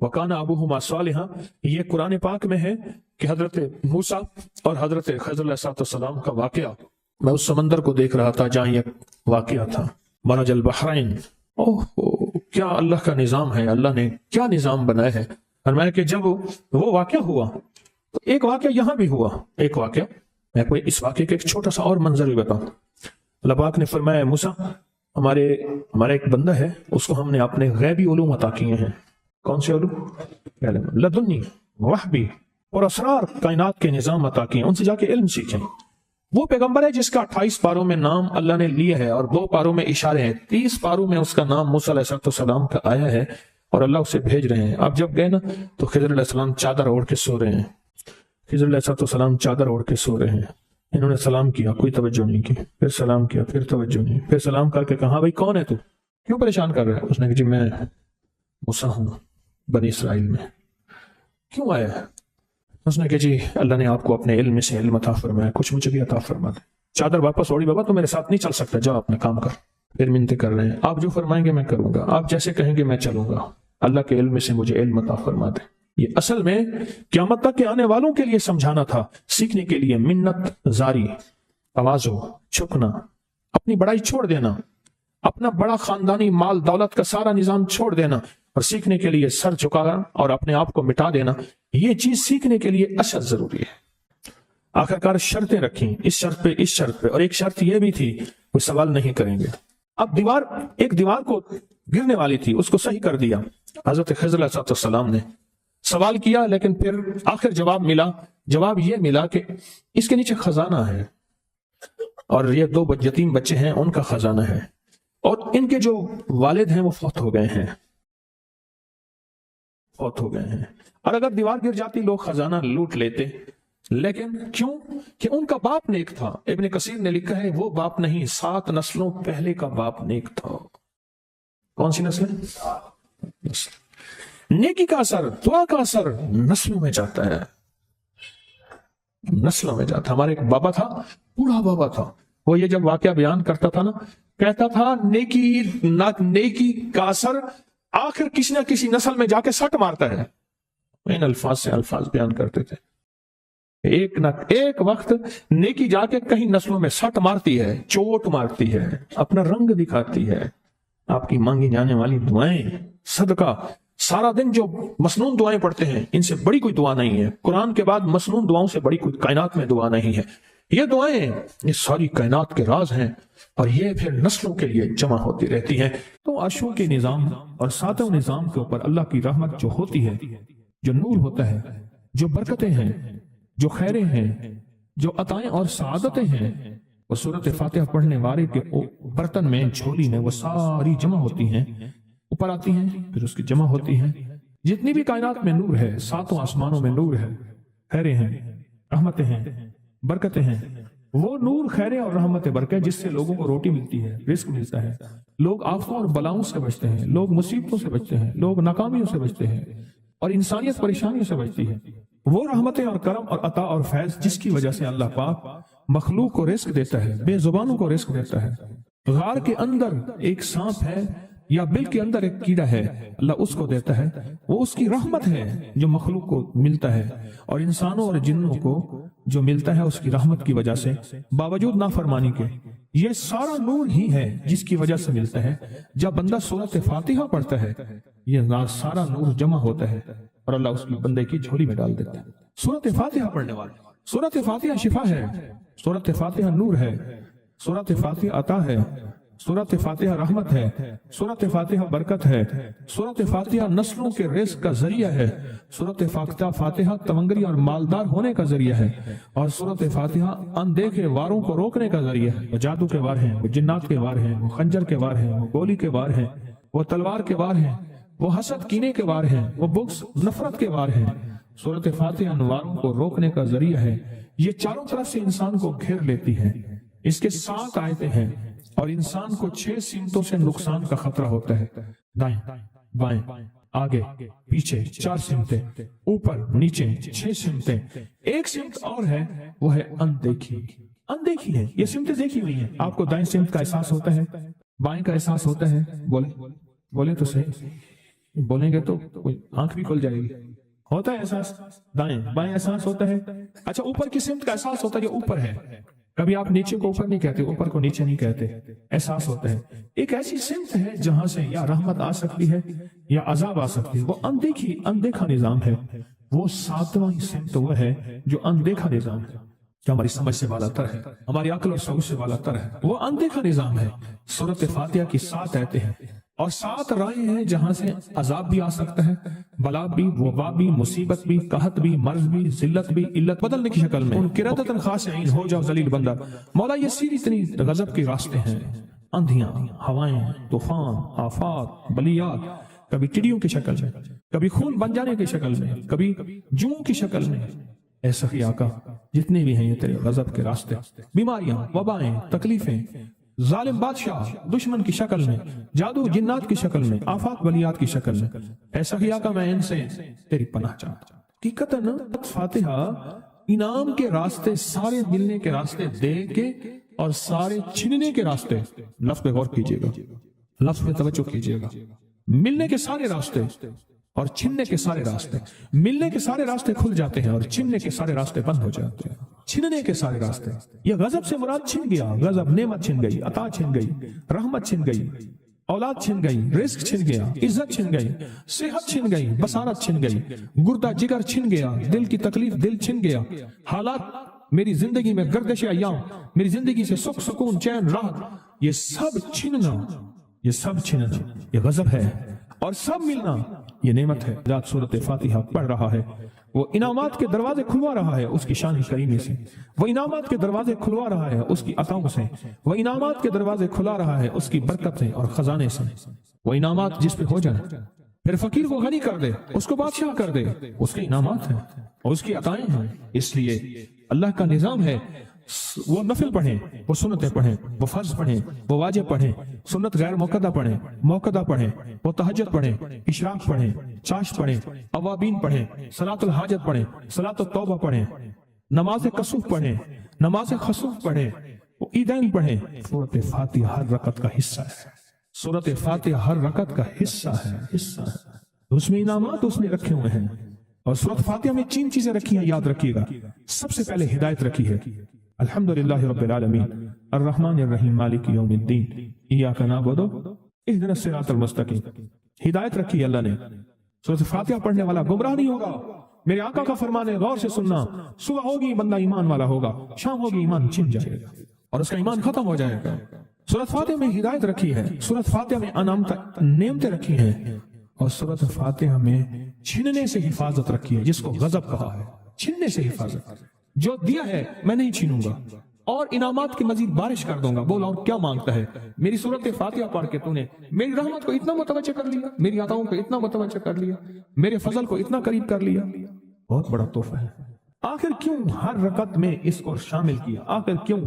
وَكَانَ أَبُوهُمَا صَالِحًا، یہ قرآن پاک میں ہے کہ حضرت موسیٰ اور حضرت خضر علیہ السلام کا واقعہ، میں اس سمندر کو دیکھ رہا تھا جہاں یہ واقعہ تھا، مرج البحرین۔ کیا اللہ کا نظام ہے، اللہ نے کیا نظام بنایا ہے۔ فرمایا کہ جب وہ واقعہ ہوا تو ایک واقعہ یہاں بھی ہوا، ایک واقعہ، میں کوئی اس واقعے کا ایک چھوٹا سا اور منظر بھی بتاؤں۔ اللہ پاک نے فرمایا موسیٰ، ہمارا ایک بندہ ہے، اس کو ہم نے اپنے غیبی علوم عطا کیے ہیں۔ کون سے علوم؟ لدنی، وحبی اور اسرار کائنات کے نظام عطا کیے، ان سے جا کے علم سیکھیں۔ وہ پیغمبر ہے جس کا 28 پاروں میں نام اللہ نے لیے ہے اور 2 پاروں میں اشارے ہیں، 30 پاروں میں اس کا نام موسیٰ علیہ السلام کا آیا ہے اور اللہ اسے بھیج رہے ہیں۔ آپ جب گئے نا تو خضر علیہ السلام چادر اوڑھ کے سو رہے ہیں، خضر علیہ السلام چادر اوڑھ کے سو رہے ہیں۔ انہوں نے سلام کیا، کوئی توجہ نہیں کی، پھر سلام کیا، پھر توجہ نہیں، پھر سلام کر کے کہا بھائی کون ہے تو، کیوں پریشان کر رہا ہے؟ اس نے کہا جی میں موسیٰ ہوں بنی اسرائیل میں۔ کیوں آیا ہے؟ اس نے کہا جی اللہ نے آپ کو اپنے علم سے علم عطا فرمایا، کچھ مجھے بھی عطا فرما دے۔ چادر واپس اوڑی، بابا تو میرے ساتھ نہیں چل سکتا، جاؤ اپنا کام کر۔ پھر منتیں کر رہے ہیں، آپ جو فرمائیں گے میں کروں گا، آپ جیسے کہیں گے میں چلوں گا، اللہ کے علم سے مجھے علم عطا فرما دے۔ یہ اصل میں قیامت تک کے آنے والوں کے لیے سمجھانا تھا، سیکھنے کے لیے منت زاری، تواضع، جھکنا، اپنی بڑائی چھوڑ دینا، اپنا بڑا خاندانی مال دولت کا سارا نظام چھوڑ دینا اور سیکھنے کے لیے سر جھکانا اور اپنے آپ کو مٹا دینا، یہ چیز سیکھنے کے لیے اشد ضروری ہے۔ آخرکار شرطیں رکھیں، اس شرط پہ اس شرط پہ، اور ایک شرط یہ بھی تھی کوئی سوال نہیں کریں گے۔ اب ایک دیوار کو گرنے والی تھی، اس کو صحیح کر دیا حضرت خضر علیہ السلام نے، سوال کیا لیکن پھر آخر جواب یہ ملا کہ اس کے نیچے خزانہ ہے اور یہ 2 یتیم بچے ہیں، ان کا خزانہ ہے، اور ان کے جو والد ہیں وہ فوت ہو گئے ہیں۔ اور اگر دیوار گر جاتی لوگ خزانہ لوٹ لیتے، لیکن کیوں؟ کہ ان کا باپ نیک تھا۔ ابن کثیر نے لکھا ہے وہ باپ نہیں، 7 نسلوں پہلے کا باپ نیک تھا۔ کون سی نسل؟ نیکی کا اثر، دعا کا اثر نسلوں میں جاتا ہے، نسلوں میں جاتا ہے۔ ہمارے ایک بابا تھا، بوڑھا بابا تھا، وہ یہ جب واقعہ بیان کرتا تھا نا، کہتا تھا نیکی کا اثر آخر کسی نہ کسی نسل میں جا کے سٹ مارتا ہے۔ ان الفاظ سے الفاظ بیان کرتے تھے، ایک وقت نیکی جا کے کہیں نسلوں میں سٹ مارتی ہے، چوٹ مارتی ہے، اپنا رنگ دکھاتی ہے۔ آپ کی مانگی جانے والی دعائیں، صدقہ، سارا دن جو مسنون دعائیں پڑھتے ہیں، ان سے بڑی کوئی دعا نہیں ہے۔ قرآن کے بعد مسنون دعاؤں سے بڑی کوئی کائنات میں دعا نہیں ہے۔ یہ دعائیں یہ ساری کائنات کے راز ہیں اور یہ پھر نسلوں کے لیے جمع ہوتی رہتی ہیں۔ تو عرشوں کے نظام اور 7 نظام کے اوپر اللہ کی رحمت جو ہوتی ہے، جو نور ہوتا ہے، جو برکتیں ہیں، جو خیریں ہیں، جو عطائیں اور سعادتیں ہیں، وہ سورۃ فاتحہ پڑھنے والے کے برتن میں، جھولی میں وہ ساری جمع ہوتی ہیں، اوپر آتی ہیں، پھر اس کی جمع ہوتی ہیں۔ جتنی بھی کائنات میں نور ہے، 7 آسمانوں میں نور ہے، خیریں ہیں، رحمتیں ہیں، برکتیں ہیں، وہ نور، خیریں اور رحمت برکت جس سے لوگوں کو روٹی ملتی ہے، رزق ملتا ہے، لوگ آفتوں اور بلاؤں سے بچتے ہیں، لوگ مصیبتوں سے بچتے ہیں، لوگ ناکامیوں سے بچتے ہیں اور انسانیت پریشانیوں سے بچتی ہے۔ وہ رحمتیں اور کرم اور عطا اور فیض جس کی وجہ سے اللہ پاک مخلوق کو رزق دیتا ہے، بے زبانوں کو رزق دیتا ہے۔ غار کے اندر ایک سانپ ہے یا بل کے اندر ایک کیڑا ہے، اللہ اس کو دیتا ہے، وہ اس کی رحمت ہے جو مخلوق کو ملتا ہے، اور انسانوں اور جنوں کو جو ملتا ہے اس کی رحمت کی وجہ سے، باوجود نافرمانی کے۔ یہ سارا نور ہی ہے جس کی وجہ سے ملتا ہے۔ جب بندہ سورۃ فاتحہ پڑھتا ہے، یہ سارا نور جمع ہوتا ہے اور اللہ اس کی بندے کی جھولی میں ڈال دیتا ہے۔ سورۃ فاتحہ پڑھنے والے، سورۃ فاتحہ شفا ہے، سورۃ فاتحہ نور ہے، سورۃ فاتحہ عطا ہے، سورۃ فاتحہ رحمت ہے، سورۃ فاتحہ برکت ہے، سورۃ فاتحہ نسلوں کے رزق کا ذریعہ ہے، سورۃ فاتحہ تمنگری اور مالدار ہونے کا ذریعہ ہے، اور سورۃ فاتحہ اندیکھے واروں کو روکنے کا ذریعہ ہے۔ وہ جادو کے وار ہیں، وہ جنات کے وار ہیں، وہ خنجر کے وار ہیں، وہ گولی کے وار ہیں، وہ تلوار کے وار ہیں، وہ حسد کینے کے وار ہیں، وہ بغض نفرت کے وار ہیں۔ سورۃ فاتحہ انواروں کو روکنے کا ذریعہ ہے۔ یہ چاروں طرف سے انسان کو گھیر لیتی ہے۔ اس کے 7 آیتیں ہیں اور انسان کو 6 سمتوں سے نقصان کا خطرہ ہوتا ہے، دائیں بائیں آگے پیچھے 4 سمتیں، اوپر نیچے 6 سمتیں۔ ایک سمت اور ہے، وہ ہے اندیکھی۔ اندیکھی ہے، یہ سمتیں دیکھی ہوئی ہیں۔ آپ کو دائیں سمت کا احساس ہوتا ہے، بائیں کا احساس ہوتا ہے؟ بولے تو صحیح۔ بولیں گے تو کوئی آنکھ بھی کھل جائے گی. ہوتا ہے احساس, دائیں بائیں احساس ہوتا ہے. اچھا اوپر کی سمت کا احساس ہوتا ہے جو اوپر ہے. کبھی آپ نیچے کو اوپر نہیں کہتے, اوپر کو نیچے نہیں کہتے. احساس ہوتا ہے ایک ایسی سمت ہے جہاں سے یا رحمت آ سکتی ہے یا عذاب آ سکتی ہے. وہ اندیکھا نظام ہے. وہ ساتواں سمت وہ ہے جو اندیکھا نظام ہے, جو ہماری سمجھ سے بالا تر ہے, ہماری عقل اور سوچ سے بالا تر ہے. وہ اندیکھا نظام ہے. سورۃ فاتحہ کی 7 آیتیں ہیں اور 7 راہیں ہیں جہاں سے عذاب بھی آ سکتا ہے, بلا بھی, وبا بھی, مصیبت بھی, قحط بھی, مرض بھی, ذلت بھی, علت بدلنے کی شکل میں. قرۃۃ خاشعین, ہو جاؤ ذلیل بندہ. مولا یہ سیدھی اتنی غضب کے راستے ہیں. اندھیاں, ہوائیں, طوفان, آفات, بلیات, کبھی ٹڈیوں کی شکل میں, کبھی خون بن جانے کی شکل میں, کبھی جوؤں کی شکل میں. اے سخی آقا جتنے بھی ہیں یہ تیرے غضب کے راستے, بیماریاں, وبائیں, تکلیفیں, ظالم بادشاہ دشمن کی شکل میں, جادو جنات کی شکل میں, آفات بلیات کی شکل میں. اے سخی آقا میں ان سے تیری پناہ چاہتا ہوں. حقیقتاً فاتحہ انعام کے راستے, سارے ملنے کے راستے دے کے اور سارے چھننے کے راستے. لفظ پہ غور کیجئے گا, لفظ پہ توجہ کیجئے گا. ملنے کے سارے راستے اور چھننے کے سارے راستے. ملنے کے سارے راستے کھل جاتے ہیں اور چھننے کے سارے راستے بند ہو جاتے ہیں. چھننے کے سارے راستے, یہ غضب سے مراد چھن گیا. غضب نعمت چھن گئی, عطا چھن گئی, رحمت چھن گئی, اولاد چھن گئی, رزق چھن گیا, عزت چھن گئی, صحت چھن گئی, بصارت چھن گئی, گردہ جگر چھن گیا, دل کی تکلیف دل چھن گیا. حالات میری زندگی میں, گردش ایام میری زندگی سے, سکھ سکون چین راحت, یہ سب چھننا, یہ سب چھننا یہ غضب ہے. اور سب ملنا یہ نعمت ہے. ذات سورۃ فاتحہ پڑھ رہا ہے وہ انعامات کے دروازے کھلوا رہا ہے اس کی شان کریمی سے. وہ انعامات کے دروازے کھلوا رہا ہے اس کی عطاؤں سے. وہ انعامات کے دروازے کھلا رہا ہے اس کی برکت سے اور خزانے سے. وہ انعامات جس پہ ہو جائے, پھر فقیر کو غنی کر دے, اس کو بادشاہ کر دے. اس کے انعامات ہیں اور اس کی عطائیں ہیں. اس لیے اللہ کا نظام ہے, وہ نفل پڑھیں, وہ سنتیں پڑھیں, وہ فرض پڑھیں, وہ واجب پڑھیں, سنت غیر موقدہ پڑھیں, موقدہ پڑھیں, وہ تہجد پڑھیں, اشراق پڑھیں, چاشت پڑھیں, اوابین پڑھیں, صلاۃ الحاجت پڑھیں, صلاۃ التوبہ پڑھیں, نماز کسوف پڑھیں, نماز خسوف پڑھیں, وہ عیدین پڑھیں. سورۃ فاتحہ ہر رکعت کا حصہ ہے. سورۃ فاتحہ ہر رکعت کا حصہ ہے, حصہ ہے. اس میں انعامات اس میں رکھے ہوئے ہیں. اور سورۃ فاتحہ میں 3 چیزیں رکھی ہیں, یاد رکھیے گا. سب سے پہلے ہدایت رکھی ہے, الحمدللہ رب العالمین الرحمن الرحیم مالک یوم الدین ایاک نعبد اہدنا الصراط المستقیم. ہدایت رکھی اللہ نے. سورۃ فاتحہ پڑھنے والا گمراہ نہیں ہوگا. میرے آقا کا فرمان ہے, غور سے سننا. صبح ہوگی بندہ ایمان والا ہوگا, شام ہوگی ایمان چھن جائے گا اور اس کا ایمان ختم ہو جائے گا. سورۃ فاتحہ میں ہدایت رکھی ہے. سورۃ فاتحہ میں نعمتیں رکھی ہیں. اور سورۃ فاتحہ میں چھننے سے حفاظت رکھی ہے, جس کو غضب کہا ہے. چھننے سے حفاظت, جو دیا ہے میں نہیں چھینوں گا اور انعامات کی مزید بارش کر دوں گا. بول اور کیا مانگتا ہے؟ میری سورۃ فاتحہ پڑھ کے تو نے میری رحمت کو اتنا متوجہ کر لیا, میری عطاؤں کو اتنا متوجہ کر لیا, میرے فضل کو اتنا قریب کر لیا. بہت بڑا تحفہ ہے. آخر کیوں ہر رکعت میں اس کو شامل کیا؟ آخر کیوں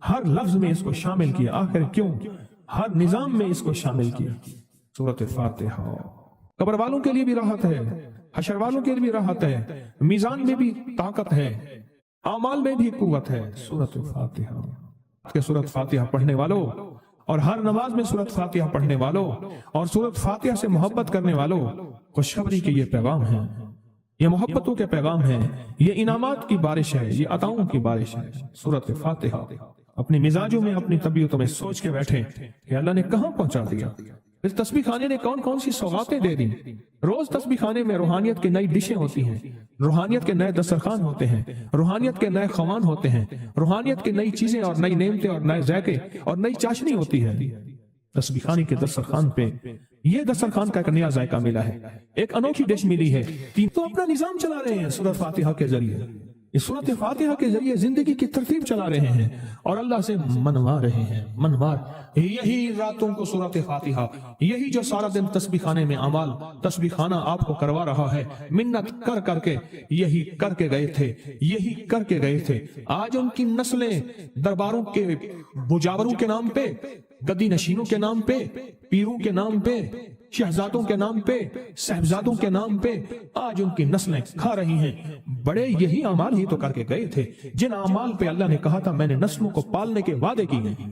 ہر لفظ میں اس کو شامل کیا؟ آخر کیوں ہر نظام میں اس کو شامل کیا؟ سورۃ فاتحہ قبر والوں کے لیے بھی راحت ہے, حشر والوں کے لیے بھی راحت ہے, میزان میں بھی طاقت ہے, اعمال میں بھی قوت ہے. سورۃ فاتحہ کہ سورۃ فاتحہ پڑھنے والوں اور ہر نماز میں سورۃ فاتحہ پڑھنے والوں اور سورۃ فاتحہ سے محبت کرنے والوں خوشخبری کے یہ پیغام ہیں, یہ محبتوں کے پیغام ہیں, یہ انعامات کی بارش ہے, یہ عطاؤں کی بارش ہے. سورۃ فاتحہ اپنے مزاجوں میں, اپنی طبیعتوں میں سوچ کے بیٹھے کہ اللہ نے کہاں پہنچا دیا. اس تسبیح خانے نے کون کون سی سوغاتیں دے دی. روز تسبیح خانے میں روحانیت کے نئی ڈشیں ہوتی ہیں, روحانیت کے نئے دسترخوان ہوتے ہیں, روحانیت کے نئے خوان ہوتے ہیں, روحانیت کی نئی چیزیں اور نئی نعمتیں اور نئے ذائقے اور نئی چاشنی ہوتی ہے. تسبیح خانے کے دسترخوان پہ یہ دسترخوان کا ایک نیا ذائقہ ملا ہے, ایک انوکھی ڈش ملی ہے. تو اپنا نظام چلا رہے ہیں سورۃ فاتحہ کے ذریعے. اس سورۃ فاتحہ کے ذریعے زندگی کی ترتیب چلا رہے ہیں اور اللہ سے منوا رہے ہیں. منوا یہی راتوں کو سورۃ فاتحہ, یہی جو سارا دن تسبیح خانے میں اعمال تسبیح خانہ آپ کو کروا رہا ہے, منت کر کر کے یہی کر کے گئے تھے, یہی کر کے گئے تھے. آج ان کی نسلیں درباروں کے بجاوروں کے نام پہ, گدی نشینوں کے نام پہ, پیروں کے نام پہ, شہزادوں کے نام پہ, صاحبزادوں کے نام پہ آج ان کی نسلیں کھا رہی ہیں. بڑے یہی اعمال ہی تو کر کے گئے تھے جن اعمال پہ اللہ نے کہا تھا میں نے نسلوں کو پالنے کے وعدے کیے ہیں.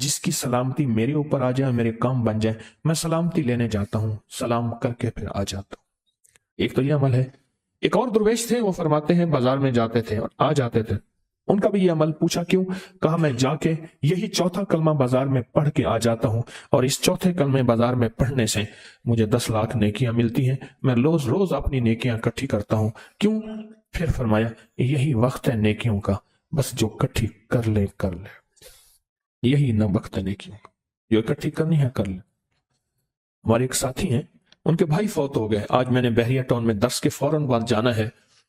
جس کی سلامتی میرے اوپر آ جائے، میرے کام بن جائے، میں سلامتی لینے جاتا ہوں، سلام کر کے پھر آ جاتا ہوں۔ ایک تو یہ عمل ہے۔ ایک اور درویش تھے، وہ فرماتے ہیں بازار میں جاتے تھے اور آ جاتے تھے، ان کا بھی یہ عمل پوچھا کیوں؟ کہا میں جا کے یہی چوتھا کلمہ بازار میں پڑھ کے آ جاتا ہوں، اور اس چوتھے کلمے بازار میں پڑھنے سے مجھے 10 لاکھ نیکیاں ملتی ہیں، میں روز روز اپنی نیکیاں اکٹھی کرتا ہوں۔ کیوں؟ پھر فرمایا یہی وقت ہے نیکیوں کا، بس جو اکٹھی کر لے کر لے، یہی نہ وقت ہے نیکیوں کا، جو اکٹھی کرنی ہے کر لے۔ ہمارے ایک ساتھی ہیں، ان کے بھائی فوت ہو گئے، آج میں نے بحریہ ٹاؤن میں درس کے فوراً بعد جانا ہے،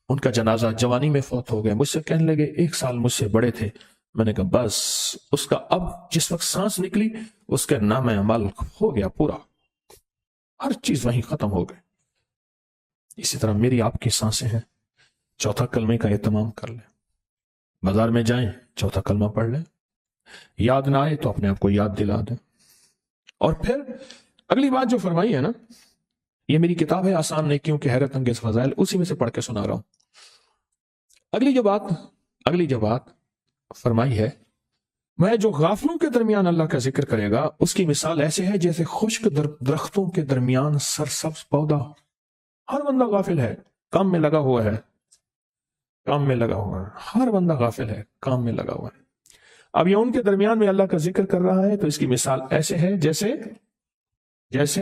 ان کا جنازہ جوانی میں فوت ہو گیا۔ مجھ سے کہنے لگے 1 سال مجھ سے بڑے تھے، میں نے کہا بس اس کا اب جس وقت سانس نکلی اس کے نام عمل ہو گیا پورا، ہر چیز وہیں ختم ہو گئی۔ اسی طرح میری آپ کی سانسیں ہیں، چوتھا کلمے کا اہتمام کر لیں، بازار میں جائیں چوتھا کلمہ پڑھ لیں، یاد نہ آئے تو اپنے آپ کو یاد دلا دیں۔ اور پھر اگلی بات جو فرمائی ہے نا، یہ میری کتاب ہے آسان نیکیوں کے حیرت انگیز فضائل، اسی میں سے پڑھ کے سنا رہا ہوں۔ اگلی جو بات فرمائی ہے، میں جو غافلوں کے درمیان اللہ کا ذکر کرے گا اس کی مثال ایسے ہے جیسے خشک درختوں کے درمیان سرسبز پودا۔ ہر بندہ غافل ہے، کام میں لگا ہوا ہے، ہر بندہ غافل ہے، کام میں لگا ہوا ہے۔ اب یہ ان کے درمیان میں اللہ کا ذکر کر رہا ہے، تو اس کی مثال ایسے ہے جیسے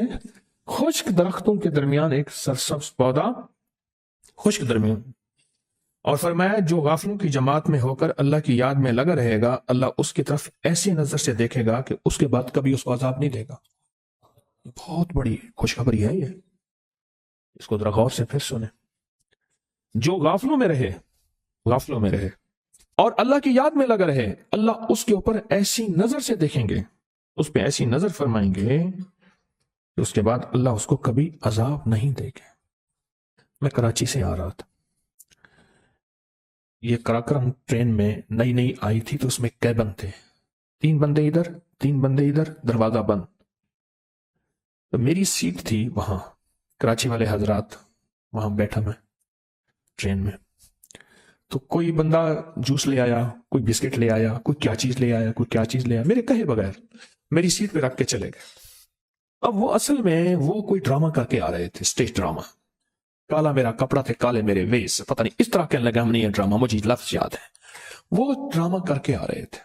خشک درختوں کے درمیان ایک سرسبز پودا، خشک درمیان۔ اور فرمایا جو غافلوں کی جماعت میں ہو کر اللہ کی یاد میں لگا رہے گا، اللہ اس کی طرف ایسی نظر سے دیکھے گا کہ اس کے بعد کبھی اس کو عذاب نہیں دے گا۔ بہت بڑی خوشخبری ہے یہ، اس کو ذرا غور سے پھر سنیں۔ جو غافلوں میں رہے اور اللہ کی یاد میں لگا رہے، اللہ اس کے اوپر ایسی نظر سے دیکھیں گے، اس پہ ایسی نظر فرمائیں گے کہ اس کے بعد اللہ اس کو کبھی عذاب نہیں دے گا۔ میں کراچی سے آ رہا تھا، یہ کراکرم ٹرین میں نئی آئی تھی، تو اس میں کیبن تھے، 3 بندے ادھر 3 بندے ادھر، دروازہ بند۔ تو میری سیٹ تھی وہاں، کراچی والے حضرات وہاں بیٹھا میں ٹرین میں، تو کوئی بندہ جوس لے آیا، کوئی بسکٹ لے آیا، کوئی کیا چیز لے آیا، میرے کہے بغیر میری سیٹ پہ رکھ کے چلے گئے۔ اب وہ اصل میں وہ کوئی ڈرامہ کر کے آ رہے تھے، اسٹیج ڈرامہ۔ کالا میرا کپڑا تھے، کالے میرے ویس، پتہ نہیں اس طرح کہنے لگا، ہم نے یہ ڈرامہ، مجھے لفظ یاد ہے، وہ ڈرامہ کر کے آ رہے تھے۔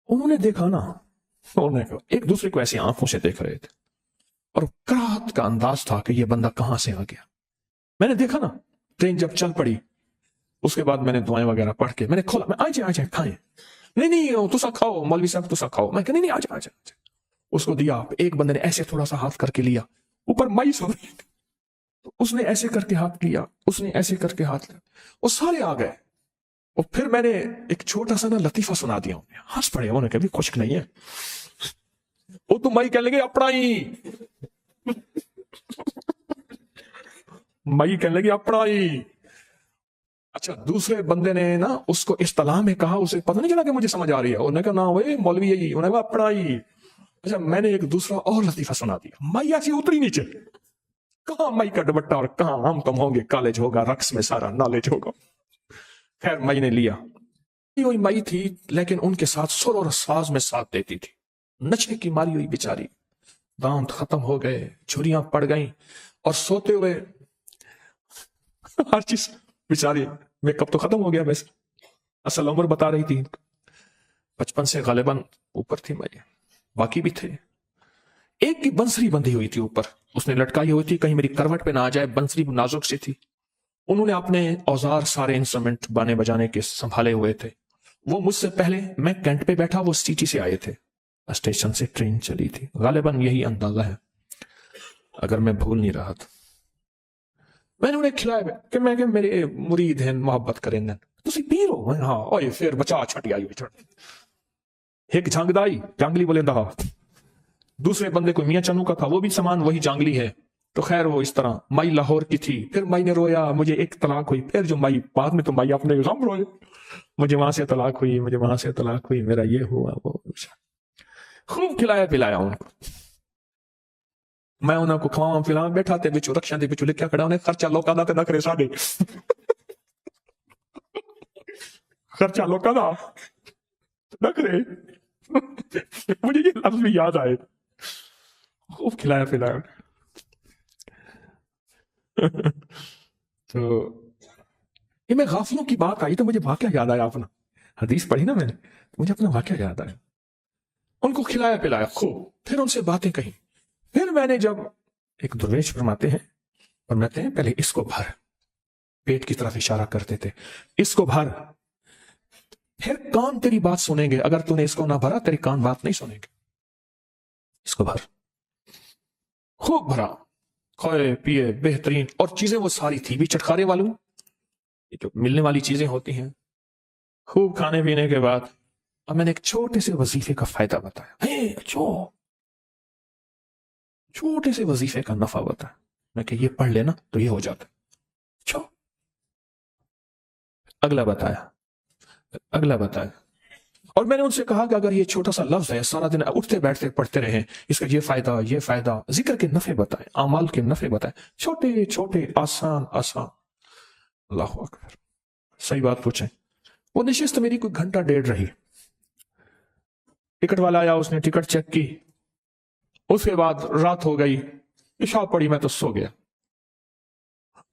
انہوں نے دیکھا نا، ایک دوسرے کو ایسی آنکھوں سے دیکھ رہے تھے، اور کراہت کا انداز تھا کہ یہ بندہ کہاں سے آ گیا۔ میں نے دیکھا نا، ٹرین جب چل پڑی اس کے بعد میں نے دعائیں وغیرہ پڑھ کے میں نے کھولا، میں آ جائے کھائیں، نہیں تسا کھاؤ مولوی صاحب تسا کھاؤ، میں کہ نہیں آ جائے، اس کو دیا۔ ایک بندے نے ایسے تھوڑا سا ہاتھ کر کے لیا، اوپر مائی سو رہی، اس نے ایسے کر کے ہاتھ لیا، اس نے ایسے کر کے ہاتھ لیا، وہ سارے آ گئے۔ اور پھر میں نے ایک چھوٹا سا نا لطیفہ سنا دیا، ہنس پڑے، انہوں نے کہا بھی خشک نہیں ہے، وہ تو مائی کہنے لگے اپنا ہی، مائی کہنے لگی اپنا ہی۔ اچھا دوسرے بندے نے نا اس کو اصطلاح میں کہا، اسے پتہ نہیں چلا کہ مجھے سمجھ آ رہی ہے، انہوں نے کہا نا وہ مولوی یہی، انہوں نے کہا اپنا ہی۔ اچھا میں نے ایک دوسرا اور لطیفہ سنا دیا، مائی ایسی اتری نیچے، کہاں مائی کا دوپٹہ اور کہاں ہم کم ہوں گے، کالج ہوگا، رقص میں سارا نالج ہوگا۔ خیر مائی نے لیا، وہی مائی تھی لیکن ان کے ساتھ سر اور ساز میں ساتھ دیتی تھی، نچنے کی ماری ہوئی بیچاری، دانت ختم ہو گئے، چھریاں پڑ گئیں، اور سوتے ہوئے ہر چیز بیچاری، میک اپ تو ختم ہو گیا، ویسے اصل عمر بتا رہی تھی، 55 سے غالباً اوپر تھی مائی، باقی بھی تھے۔ ایک کی بنسری بندھی ہوئی تھی اوپر، اس نے لٹکائی ہوئی تھی کہیں میری کروٹ پہ نہ آ جائے، بنسری نازک سی تھی۔ انہوں نے اپنے اوزار سارے انسٹرومنٹ بانے بجانے کے سنبھالے ہوئے تھے، وہ مجھ سے پہلے، میں کینٹ پہ بیٹھا، وہ سٹی سے آئے تھے، اسٹیشن سے ٹرین چلی تھی، غالباً یہی اندازہ ہے اگر میں بھول نہیں رہا تھا۔ میں نے انہیں کھلایا کہ میں کہ میرے مرید ہیں، محبت کریں گے، تسی پیر ہو؟ ہاں، اوئے پھر بچا چھٹی آئی ہوئی، ایک جھانگدائی جانگلی بولے دہا، دوسرے بندے کو میاں چنو کا تھا، وہ بھی سامان وہی جانگلی ہے۔ تو خیر وہ اس طرح، مائی لاہور کی تھی، پھر مائی نے رویا، مجھے ایک طلاق ہوئی، پھر جو مائی بعد میں تو مائی اپنے غم روئے، مجھے وہاں سے طلاق ہوئی، مجھے وہاں سے طلاق ہوئی، میرا یہ ہوا وہ، خوب کھلایا پلایا ان کو، میں انہوں کو کھواں پلاواں بیٹھا تے بچو رکشاں دے بچو لکھیا کھڑا، انہیں خرچہ لوکاں دا تے نکھرے ساڈے، خرچہ لوکاں دا نکھرے مجھے یہ لفظ بھی یاد آئے، خوب کھلایا پلایا۔ تو یہ میں غافلوں کی بات آئی تو مجھے واقعہ یاد آیا، اپنا حدیث پڑھی نا میں نے، مجھے اپنا واقعہ یاد آیا۔ ان کو کھلایا پلایا خوب، پھر ان سے باتیں کہیں۔ پھر میں نے جب ایک درویش فرماتے ہیں، فرماتے ہیں پہلے اس کو بھر، پیٹ کی طرف اشارہ کرتے تھے، اس کو بھر، پھر کان تیری بات سنیں گے، اگر تو نے اس کو نہ بھرا تیری کان بات نہیں سنیں گے، اس کو بھر۔ خوب بھرا، کھائے پیے بہترین، اور چیزیں وہ ساری تھی بھی چٹکارے والوں، یہ جو ملنے والی چیزیں ہوتی ہیں۔ خوب کھانے پینے کے بعد اب میں نے ایک چھوٹے سے وظیفے کا فائدہ بتایا، چھوٹے سے وظیفے کا نفع بتایا، میں کہ یہ پڑھ لینا تو یہ ہو جاتا ہے۔ اچھا، اگلا بتایا، اور میں نے ان سے کہا کہ اگر یہ چھوٹا سا لفظ ہے، سارا دن اٹھتے بیٹھتے پڑھتے رہیں، اس کا یہ فائدہ، ذکر کے نفع بتائیں، اعمال کے نفع بتائیں، چھوٹے چھوٹے آسان۔ اللہ اکبر، صحیح بات پوچھیں۔ وہ نشست میری کوئی گھنٹہ ڈیڑھ رہی، ٹکٹ والا آیا، اس نے ٹکٹ چیک کی، اس کے بعد رات ہو گئی، عشاء پڑی، میں تو سو گیا۔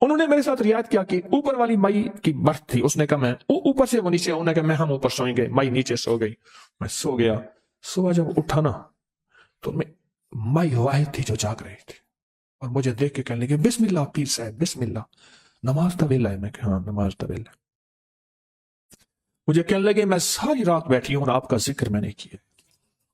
انہوں نے میرے ساتھ رعایت کیا کہ اوپر والی مائی کی برتھ تھی، اس نے کہا میں اوپر سے وہ نیچے، انہوں نے کہا ہم اوپر سوئیں گے، مائی نیچے سو گئی، میں سو گیا۔ صبح جب اٹھا نا تو میں مائی واحد تھی جو جاگ رہی تھی، اور مجھے دیکھ کے کہنے لگے بسم اللہ پیر صاحب، بسم اللہ، نماز کا ویلا ہے؟ میں کہ ہاں نماز کا ویلا ہے۔ مجھے کہنے لگے میں ساری رات بیٹھی ہوں اور آپ کا ذکر میں نے کیا،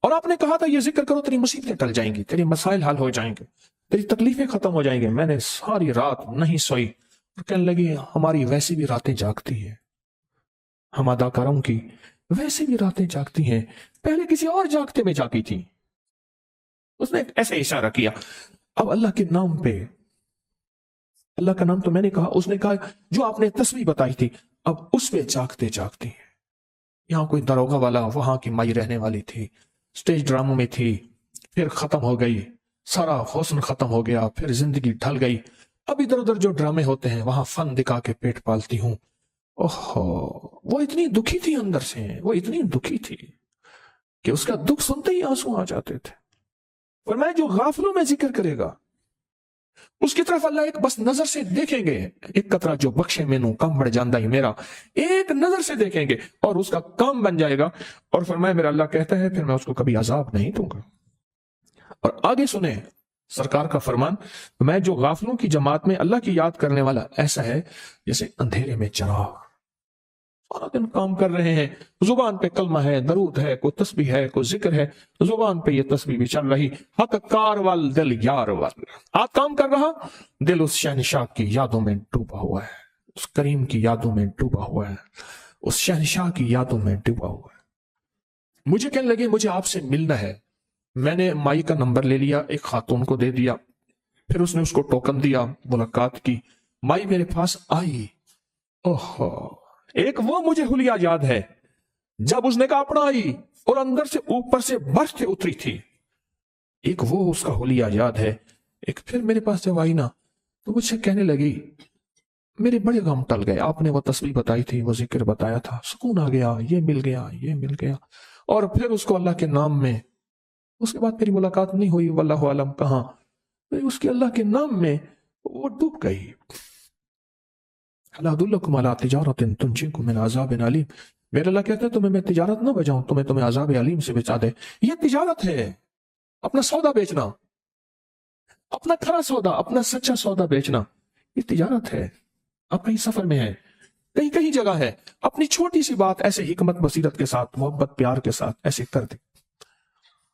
اور آپ نے کہا تھا یہ ذکر کرو تیری مصیبتیں ٹل جائیں گی، تیری مسائل حل ہو جائیں گے، تیری تکلیفیں ختم ہو جائیں گے۔ میں نے ساری رات نہیں سوئی، اور کہنے لگی ہماری ویسی بھی راتیں جاگتی ہیں، ہم اداکاروں کی ویسی بھی راتیں جاگتی ہیں، پہلے کسی اور جاگتے میں جاگی تھی۔ اس نے ایسے اشارہ کیا، اب اللہ کے نام پہ، اللہ کا نام تو میں نے کہا، اس نے کہا جو آپ نے تسبیح بتائی تھی اب اس پہ جاگتے جاگتی ہیں۔ یہاں کوئی داروغہ والا، وہاں کی مائی رہنے والی تھی، سٹیج ڈراموں میں تھی، پھر ختم ہو گئی، سارا حسن ختم ہو گیا، پھر زندگی ڈھل گئی، اب ادھر ادھر جو ڈرامے ہوتے ہیں وہاں فن دکھا کے پیٹ پالتی ہوں۔ وہ اتنی دکھی تھی اندر سے، وہ اتنی دکھی تھی کہ اس کا دکھ سنتے ہی آنسو آ جاتے تھے۔ اور میں جو غافلوں میں ذکر کرے گا اس کی طرف اللہ ایک بس نظر سے دیکھیں گے، ایک قطرہ جو بخشے مینوں کم بڑھ جاندہ ہی میرا، ایک نظر سے دیکھیں گے اور اس کا کام بن جائے گا، اور فرمایا میرا اللہ کہتا ہے پھر میں اس کو کبھی عذاب نہیں دوں گا۔ اور آگے سنیں سرکار کا فرمان، میں جو غافلوں کی جماعت میں اللہ کی یاد کرنے والا ایسا ہے جیسے اندھیرے میں چراغ، سارا دن کام کر رہے ہیں، زبان پہ کلمہ ہے، درود ہے، کوئی تسبیح ہے، کوئی ذکر ہے، زبان پہ یہ تسبیح بھی چل رہی، حق کار وال دل یار وال، ہاتھ کام کر رہا، دل اس شہنشاہ کی یادوں میں ڈوبا ہوا ہے، اس کریم کی یادوں میں ڈوبا ہوا ہے، اس شہنشاہ کی یادوں میں ڈوبا ہوا ہے۔ مجھے کہنے لگے مجھے آپ سے ملنا ہے، میں نے مائی کا نمبر لے لیا، ایک خاتون کو دے دیا، پھر اس نے اس کو ٹوکن دیا، ملاقات کی، مائی میرے پاس آئی، ایک وہ مجھے حلیہ یاد ہے جب اس نے کہا اپنا آئی اور اندر سے اوپر سے برف سے اتری تھی، ایک وہ اس کا حلیہ یاد ہے۔ ایک پھر میرے پاس جب آئی نا تو مجھ سے کہنے لگی میرے بڑے غم ٹل گئے، آپ نے وہ تسبیح بتائی تھی، وہ ذکر بتایا تھا، سکون آ گیا، یہ مل گیا، یہ مل گیا۔ اور پھر اس کو اللہ کے نام میں، اس کے بعد میری ملاقات نہیں ہوئی، واللہ عالم کہاں، اس کے اللہ کے نام میں وہ ڈوب گئی۔ اللہ ادلکم علی تجارت تنجیکم من عذاب علیم، میرے اللہ کہتے ہیں تمہیں میں تجارت نہ بچاؤں، تمہیں عذاب علیم سے بچا دے۔ یہ تجارت ہے، اپنا سودا بیچنا، اپنا کھرا سودا، اپنا سچا سودا بیچنا، یہ تجارت ہے۔ آپ کہیں سفر میں ہیں، کہیں جگہ ہے، اپنی چھوٹی سی بات ایسے حکمت بصیرت کے ساتھ، محبت پیار کے ساتھ ایسے کر دیں،